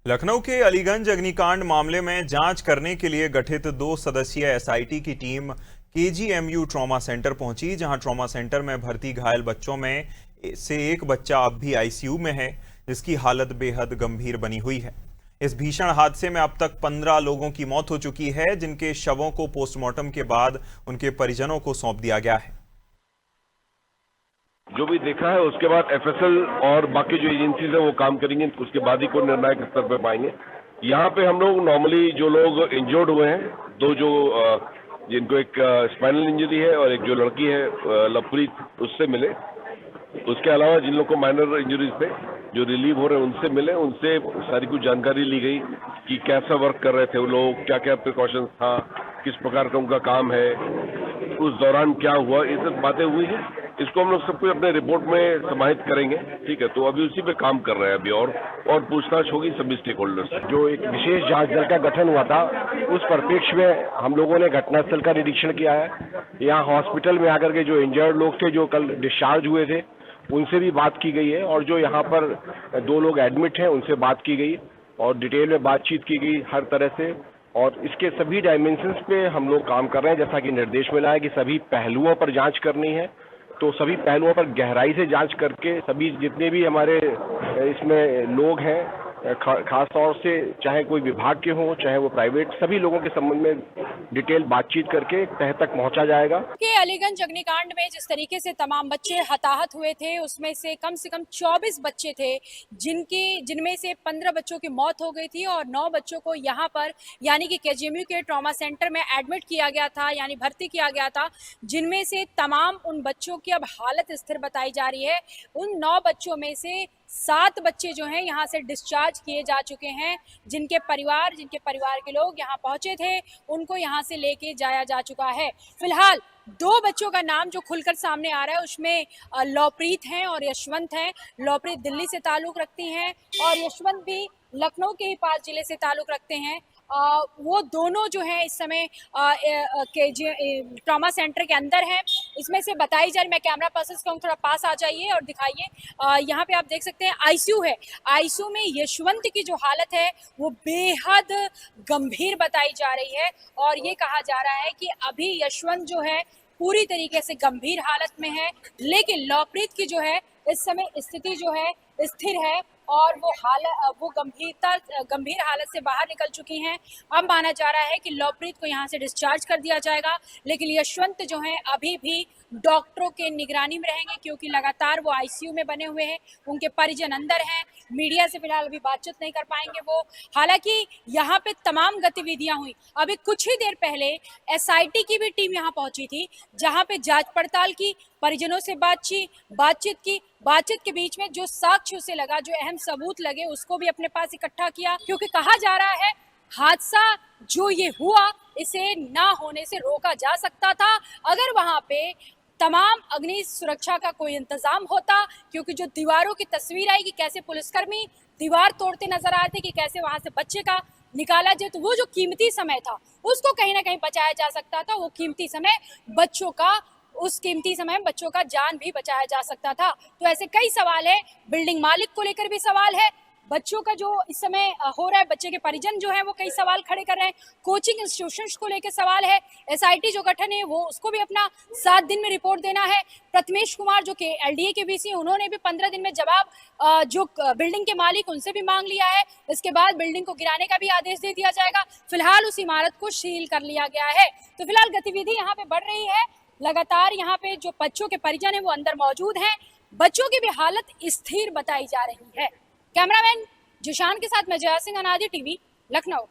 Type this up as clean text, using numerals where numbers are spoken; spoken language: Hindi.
लखनऊ के अलीगंज अग्निकांड मामले में जांच करने के लिए गठित 2 सदस्यीय एसआईटी की टीम केजीएमयू ट्रॉमा सेंटर पहुंची, जहां ट्रॉमा सेंटर में भर्ती घायल बच्चों में से एक बच्चा अब भी आईसीयू में है, जिसकी हालत बेहद गंभीर बनी हुई है। इस भीषण हादसे में अब तक 15 लोगों की मौत हो चुकी है, जिनके शवों को पोस्टमार्टम के बाद उनके परिजनों को सौंप दिया गया है। जो भी देखा है उसके बाद एफएसएल और बाकी जो एजेंसीज है वो काम करेंगे, उसके बाद ही कोई निर्णायक स्तर पर पाएंगे। यहाँ पे हम लोग नॉर्मली जो लोग इंजर्ड हुए हैं, दो जो जिनको एक स्पाइनल इंजरी है और एक जो लड़की है लवप्रीत, उससे मिले। उसके अलावा जिन लोग को माइनर इंजरीज थे जो रिलीव हो रहे हैं उनसे मिले, उनसे सारी कुछ जानकारी ली गई कि कैसा वर्क कर रहे थे वो लोग, क्या क्या प्रिकॉशंस था, किस प्रकार का उनका काम है, उस दौरान क्या हुआ, ये सब बातें हुई हैं। इसको हम लोग सब कुछ अपने रिपोर्ट में समाहित करेंगे, ठीक है। तो अभी उसी पे काम कर रहे हैं अभी, और पूछताछ होगी सभी स्टेक होल्डर्स से। जो एक विशेष जांच दल का गठन हुआ था, उस परिप्रेक्ष्य में हम लोगों ने घटनास्थल का निरीक्षण किया है। यहाँ हॉस्पिटल में आकर के जो इंजर्ड लोग थे, जो कल डिस्चार्ज हुए थे, उनसे भी बात की गई है, और जो यहाँ पर 2 लोग एडमिट हैं उनसे बात की गई और डिटेल में बातचीत की गई हर तरह से। और इसके सभी डायमेंशंस पे हम लोग काम कर रहे हैं, जैसा कि निर्देश मिला है कि सभी पहलुओं पर जांच करनी है। तो सभी पहलुओं पर गहराई से जांच करके सभी जितने भी हमारे इसमें लोग हैं, खास तौर से चाहे कोई विभाग के हों चाहे वो प्राइवेट, सभी लोगों के संबंध में डिटेल बातचीत करके तह तक पहुंचा जाएगा। कि अलीगंज अग्निकांड में जिस तरीके से तमाम बच्चे हताहत हुए थे, उसमें से कम 24 बच्चे थे, जिनमें से 15 बच्चों की मौत हो गई थी और 9 बच्चों को यहाँ पर यानी कि केजीएमयू के ट्रॉमा सेंटर में एडमिट किया गया था, यानी भर्ती किया गया था, जिनमें से तमाम उन बच्चों की अब हालत स्थिर बताई जा रही है। उन 9 बच्चों में से 7 बच्चे जो हैं यहाँ से डिस्चार्ज किए जा चुके हैं, जिनके परिवार के लोग यहाँ पहुंचे थे, उनको यहाँ से लेके जाया जा चुका है। फिलहाल 2 बच्चों का नाम जो खुलकर सामने आ रहा है, उसमें लवप्रीत हैं और यशवंत हैं। लवप्रीत दिल्ली से ताल्लुक रखती हैं और यशवंत भी लखनऊ के ही पास जिले से ताल्लुक रखते हैं। वो दोनों जो हैं इस समय ट्रॉमा सेंटर के अंदर हैं। इसमें से बताई जा रही, मैं कैमरा पर्सन कहूँ थोड़ा पास आ जाइए और दिखाइए। यहाँ पे आप देख सकते हैं आईसीयू है। आईसीयू में यशवंत की जो हालत है वो बेहद गंभीर बताई जा रही है और ये कहा जा रहा है कि अभी यशवंत जो है पूरी तरीके से गंभीर हालत में है, लेकिन लवप्रीत की जो है इस समय स्थिति जो है स्थिर है और वो गंभीर हालत से बाहर निकल चुकी हैं। अब माना जा रहा है कि लवप्रीत को यहाँ से डिस्चार्ज कर दिया जाएगा, लेकिन यशवंत जो हैं अभी भी डॉक्टरों के निगरानी में रहेंगे, क्योंकि लगातार वो आईसीयू में बने हुए हैं। उनके परिजन अंदर हैं, मीडिया से फिलहाल अभी बातचीत नहीं कर पाएंगे वो। हालांकि यहाँ पे तमाम गतिविधियां हुई। अभी कुछ ही देर पहले एसआईटी की भी टीम यहाँ पहुंची थी, जहाँ पे जांच पड़ताल की, परिजनों से बातचीत के बीच में जो साक्ष्य उसे लगा, जो अहम सबूत लगे, उसको भी अपने पास इकट्ठा किया, क्योंकि कहा जा रहा है हादसा जो ये हुआ इसे ना होने से रोका जा सकता था अगर वहां पे तमाम अग्नि सुरक्षा का कोई इंतजाम होता। क्योंकि जो दीवारों की तस्वीर आई कि कैसे पुलिसकर्मी दीवार तोड़ते नजर आए थे, कि कैसे वहां से बच्चे का निकाला जाए, तो वो जो कीमती समय था उसको कहीं ना कहीं बचाया जा सकता था। वो कीमती समय बच्चों का जान भी बचाया जा सकता था। तो ऐसे कई सवाल है, बिल्डिंग मालिक को लेकर भी सवाल है, बच्चों का जो इस समय हो रहा है, बच्चे के परिजन जो है वो कई सवाल खड़े कर रहे हैं, कोचिंग इंस्टीट्यूशंस को लेकर सवाल है, एसआईटी जो गठन है वो उसको भी अपना 7 दिन में रिपोर्ट देना है। प्रथमेश कुमार जो कि एलडीए के वीसी, उन्होंने भी 15 दिन में जवाब जो बिल्डिंग के मालिक उनसे भी मांग लिया है। इसके बाद बिल्डिंग को गिराने का भी आदेश दे दिया जाएगा। फिलहाल उस इमारत को सील कर लिया गया है। तो फिलहाल गतिविधि यहाँ पे बढ़ रही है लगातार। यहाँ पे जो बच्चों के परिजन है वो अंदर मौजूद हैं, बच्चों की भी हालत स्थिर बताई जा रही है। कैमरामैन जिशान के साथ मैं जया सिंह, अनादि टीवी, लखनऊ।